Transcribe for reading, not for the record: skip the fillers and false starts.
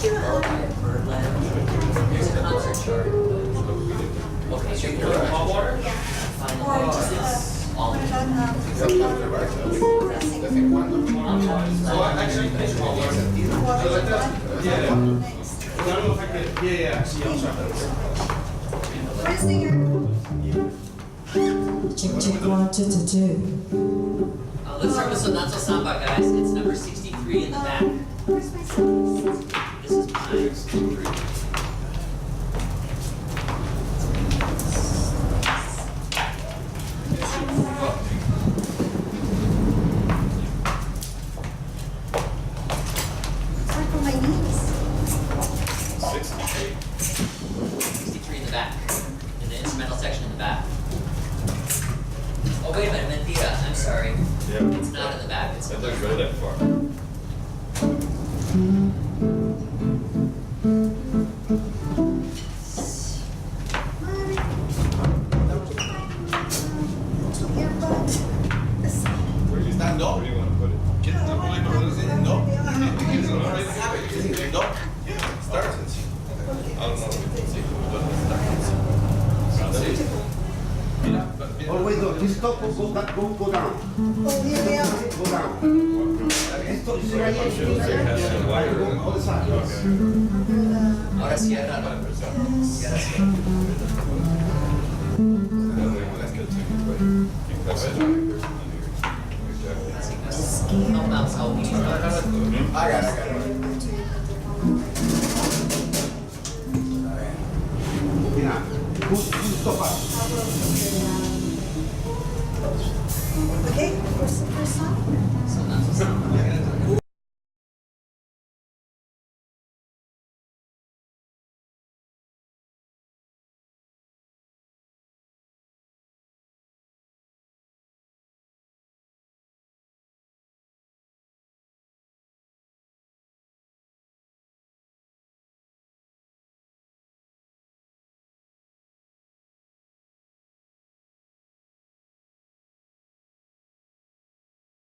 Birdland. Here's a concert chart. Okay, so you're going hot water? Fine. All of it. So actually, it's hot water. So like that? Yeah. I don't know if I could. Yeah. See, I'm sorry. Check 1, 2, 2, 2. Let's start with some not so samba, guys. It's number 63 in the back. Where's my son? This is mine. 63. It's hard for my knees. 63 in the back. In the instrumental section in the back. Oh, wait a minute, Mentira. I'm sorry. Yeah. It's not in the back. It's It doesn't go that far. Stand up. Where do you want to put it? Get the rolling brothers in. No. No. Start. I don't know. Oh, wait, no, this top go down. Go down. Go down. Esto, you see right here? Go other side. Ahora cierra. Cierra, cierra. No bounce out. I got it. Mira, who's stop us? Okay, first song. So not so samba.